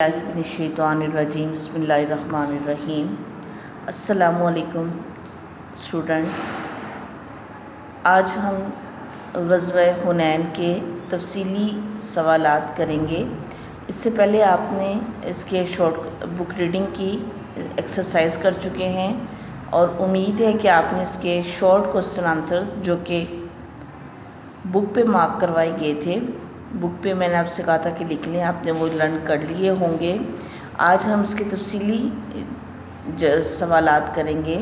الشیطانirrajیم بسم اللہ الرحمن الرحیم۔ السلام علیکم اسٹوڈنٹس، آج ہم غزوہ حنین کے تفصیلی سوالات کریں گے۔ اس سے پہلے آپ نے اس کے شارٹ بک ریڈنگ کی ایکسرسائز کر چکے ہیں اور امید ہے کہ آپ نے اس کے شارٹ کوسچن آنسرز جو کہ بک پہ مارک کروائے گئے تھے، بک پہ میں نے آپ سے کہا تھا کہ لکھ لیں، آپ نے وہ لرن کر لیے ہوں گے۔ آج ہم اس کے تفصیلی سوالات کریں گے۔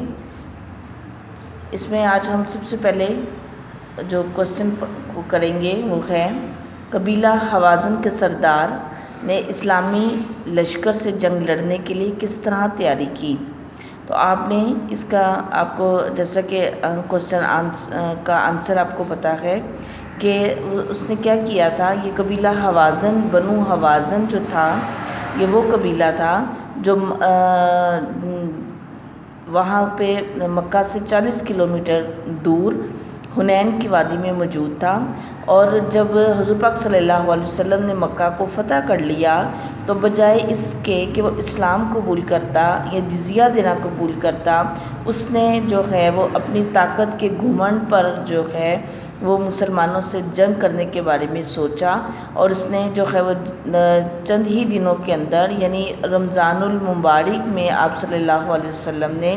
اس میں آج ہم سب سے پہلے جو کوسچن کریں گے وہ ہے، قبیلہ حوازن کے سردار نے اسلامی لشکر سے جنگ لڑنے کے لیے کس طرح تیاری کی؟ تو آپ نے اس کا آپ کو جیسا کہ کوسچن کا آنسر آپ کو پتہ ہے کہ اس نے کیا کیا تھا۔ یہ قبیلہ حوازن، بنو حوازن جو تھا، یہ وہ قبیلہ تھا جو وہاں پہ مکہ سے 40 کلومیٹر دور حنین کی وادی میں موجود تھا، اور جب حضور پاک صلی اللہ علیہ وسلم نے مکہ کو فتح کر لیا تو بجائے اس کے کہ وہ اسلام قبول کرتا یا جزیہ دینا قبول کرتا، اس نے جو ہے وہ اپنی طاقت کے گھمنڈ پر جو ہے وہ مسلمانوں سے جنگ کرنے کے بارے میں سوچا، اور اس نے جو ہے وہ چند ہی دنوں کے اندر یعنی رمضان المبارک میں آپ صلی اللہ علیہ وسلم نے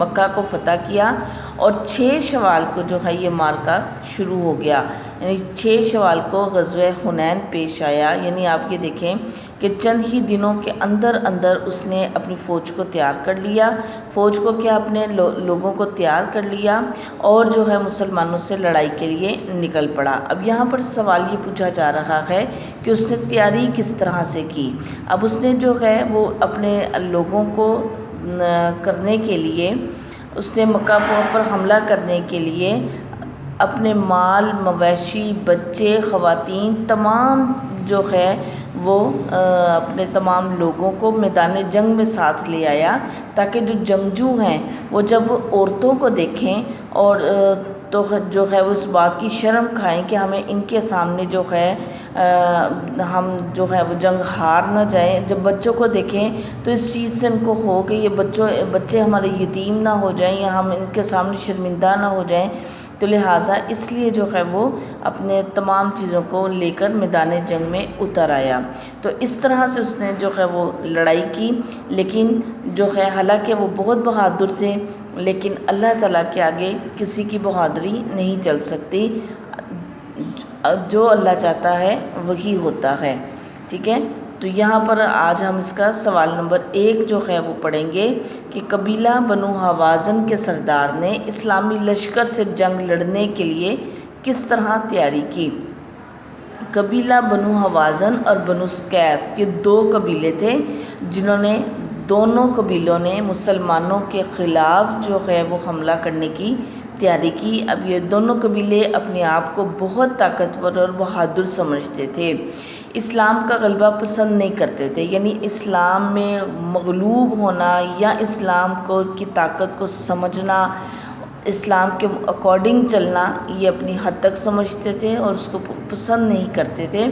مکہ کو فتح کیا، اور 6 شوال کو جو ہے یہ معرکہ شروع ہو گیا، یعنی 6 شوال کو غزوہ حنین پیش آیا۔ یعنی آپ یہ دیکھیں کہ چند ہی دنوں کے اندر اندر اس نے اپنی فوج کو تیار کر لیا، فوج کو کیا اپنے لوگوں کو تیار کر لیا، اور جو ہے مسلمانوں سے لڑائی کے لیے نکل پڑا۔ اب یہاں پر سوال یہ پوچھا جا رہا ہے کہ اس نے تیاری کس طرح سے کی۔ اب اس نے جو ہے وہ اپنے لوگوں کو کرنے کے لیے، اس نے مکہ پر حملہ کرنے کے لیے اپنے مال، مویشی، بچے، خواتین تمام جو ہے وہ اپنے تمام لوگوں کو میدان جنگ میں ساتھ لے آیا، تاکہ جو جنگجو ہیں وہ جب عورتوں کو دیکھیں اور تو جو ہے وہ اس بات کی شرم کھائیں کہ ہمیں ان کے سامنے جو ہے ہم جو ہے وہ جنگ ہار نہ جائیں۔ جب بچوں کو دیکھیں تو اس چیز سے ان کو ہو کہ یہ بچے ہمارے یتیم نہ ہو جائیں یا ہم ان کے سامنے شرمندہ نہ ہو جائیں، تو لہٰذا اس لیے جو ہے وہ اپنے تمام چیزوں کو لے کر میدان جنگ میں اتر آیا۔ تو اس طرح سے اس نے جو ہے وہ لڑائی کی، لیکن جو ہے حالانکہ وہ بہت بہادر تھے، لیکن اللہ تعالیٰ کے آگے کسی کی بہادری نہیں چل سکتی، جو اللہ چاہتا ہے وہی ہوتا ہے، ٹھیک ہے۔ تو یہاں پر آج ہم اس کا سوال نمبر 1 جو ہے وہ پڑھیں گے کہ قبیلہ بنو حوازن کے سردار نے اسلامی لشکر سے جنگ لڑنے کے لیے کس طرح تیاری کی؟ قبیلہ بنو حوازن اور بنو ثقیف یہ 2 قبیلے تھے جنہوں نے دونوں قبیلوں نے مسلمانوں کے خلاف جو ہے وہ حملہ کرنے کی تیاری کی۔ اب یہ دونوں قبیلے اپنے آپ کو بہت طاقتور اور بہادر سمجھتے تھے، اسلام کا غلبہ پسند نہیں کرتے تھے، یعنی اسلام میں مغلوب ہونا یا اسلام کی طاقت کو سمجھنا، اسلام کے اکارڈنگ چلنا، یہ اپنی حد تک سمجھتے تھے اور اس کو پسند نہیں کرتے تھے۔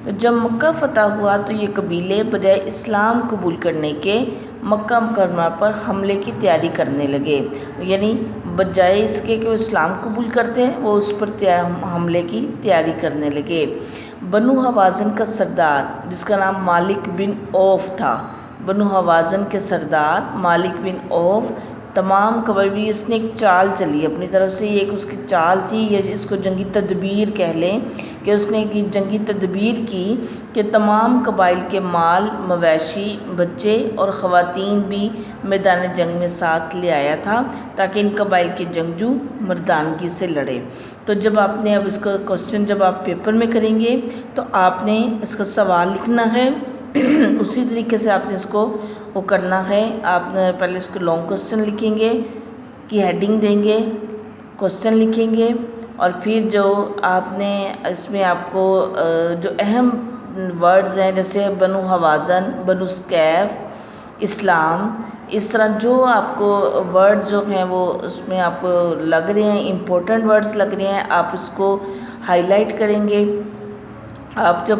تو جب مکہ فتح ہوا تو یہ قبیلے بجائے اسلام قبول کرنے کے مکہ مکرمہ پر حملے کی تیاری کرنے لگے، یعنی بجائے اس کے کہ وہ اسلام قبول کرتے ہیں وہ اس پر حملے کی تیاری کرنے لگے۔ بنو حوازن کا سردار جس کا نام مالک بن عوف تھا، بنو حوازن کے سردار مالک بن عوف تمام قبائلی، اس نے ایک چال چلی اپنی طرف سے، یہ ایک اس کی چال تھی، یہ اس کو جنگی تدبیر کہہ لیں کہ اس نے ایک جنگی تدبیر کی کہ تمام قبائل کے مال، مویشی، بچے اور خواتین بھی میدان جنگ میں ساتھ لے آیا تھا، تاکہ ان قبائل کے جنگجو مردانگی سے لڑے۔ تو جب آپ نے اب اس کا کوسچن جب آپ پیپر میں کریں گے تو آپ نے اس کا سوال لکھنا ہے، اسی طریقے سے آپ نے اس کو وہ کرنا ہے۔ آپ نے پہلے اس کو لانگ کوسچن لکھیں گے کی ہیڈنگ دیں گے، کوسچن لکھیں گے، اور پھر جو آپ نے اس میں آپ کو جو اہم ورڈز ہیں جیسے بنو حوازن، بنو ثقیف، اسلام، اس طرح جو آپ کو ورڈ جو ہیں وہ اس میں آپ کو لگ رہے ہیں، امپورٹنٹ ورڈز لگ رہے ہیں، آپ اس کو ہائی لائٹ کریں گے۔ آپ جب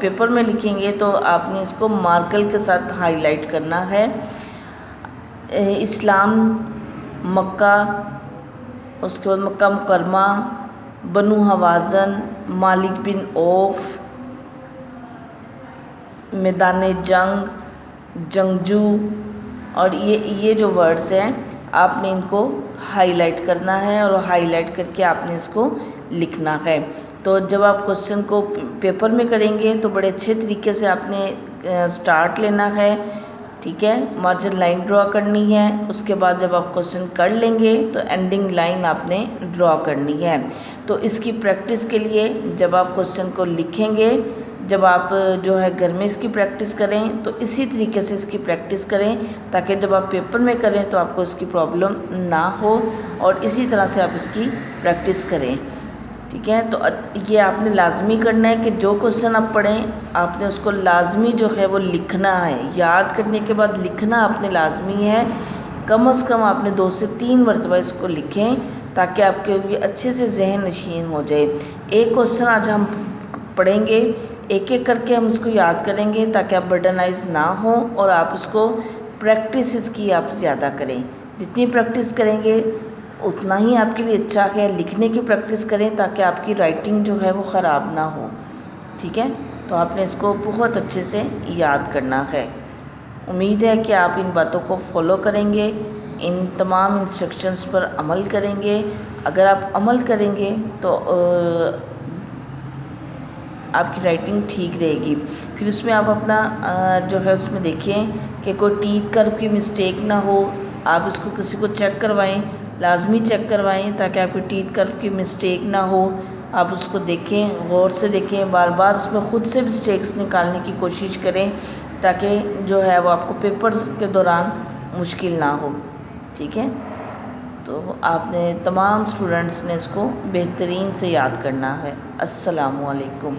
پیپر میں لکھیں گے تو آپ نے اس کو مارکر کے ساتھ ہائی لائٹ کرنا ہے۔ اسلام، مکہ، اس کے بعد مکہ مکرمہ، بنو حوازن، مالک بن عوف، میدان جنگ، جنگجو، اور یہ جو ورڈز ہیں آپ نے ان کو ہائی لائٹ کرنا ہے، اور ہائی لائٹ کر کے آپ نے اس کو لکھنا ہے۔ تو جب آپ کوشچن کو پیپر میں کریں گے تو بڑے اچھے طریقے سے آپ نے سٹارٹ لینا ہے، ٹھیک ہے، مارجن لائن ڈرا کرنی ہے، اس کے بعد جب آپ کوشچن کر لیں گے تو اینڈنگ لائن آپ نے ڈرا کرنی ہے۔ تو اس کی پریکٹس کے لیے جب آپ کوشچن کو لکھیں گے، جب آپ جو ہے گھر میں اس کی پریکٹس کریں تو اسی طریقے سے اس کی پریکٹس کریں تاکہ جب آپ پیپر میں کریں تو آپ کو اس کی پرابلم نہ ہو، اور اسی طرح سے آپ اس کی پریکٹس کریں، ٹھیک ہے۔ تو یہ آپ نے لازمی کرنا ہے کہ جو کوشچن آپ پڑھیں آپ نے اس کو لازمی جو ہے وہ لکھنا ہے، یاد کرنے کے بعد لکھنا آپ نے لازمی ہے، کم از کم آپ نے 2 سے 3 مرتبہ اس کو لکھیں تاکہ آپ کے یہ اچھے سے ذہن نشین ہو جائے۔ ایک کوشچن آج ہم پڑھیں گے، ایک ایک کر کے ہم اس کو یاد کریں گے تاکہ آپ برڈنائز نہ ہوں، اور آپ اس کو پریکٹس اس کی آپ زیادہ کریں، جتنی پریکٹس کریں گے اتنا ہی آپ کے لیے اچھا ہے۔ لکھنے کی پریکٹس کریں تاکہ آپ کی رائٹنگ جو ہے وہ خراب نہ ہو، ٹھیک ہے۔ تو آپ نے اس کو بہت اچھے سے یاد کرنا ہے۔ امید ہے کہ آپ ان باتوں کو فالو کریں گے، ان تمام انسٹرکشنز پر عمل کریں گے۔ اگر آپ عمل کریں گے تو آپ کی رائٹنگ ٹھیک رہے گی۔ پھر اس میں آپ اپنا جو ہے اس میں دیکھیں کہ کوئی ٹیتھ کرو کی مسٹیک نہ ہو، آپ اس کو کسی کو چیک کروائیں، لازمی چیک کروائیں تاکہ آپ کی ٹیتھ کرو کی مسٹیک نہ ہو۔ آپ اس کو دیکھیں، غور سے دیکھیں، بار بار اس میں خود سے مسٹیکس نکالنے کی کوشش کریں تاکہ جو ہے وہ آپ کو پیپرز کے دوران مشکل نہ ہو، ٹھیک ہے۔ تو آپ نے تمام اسٹوڈنٹس نے اس کو بہترین سے یاد کرنا ہے۔ السلام علیکم۔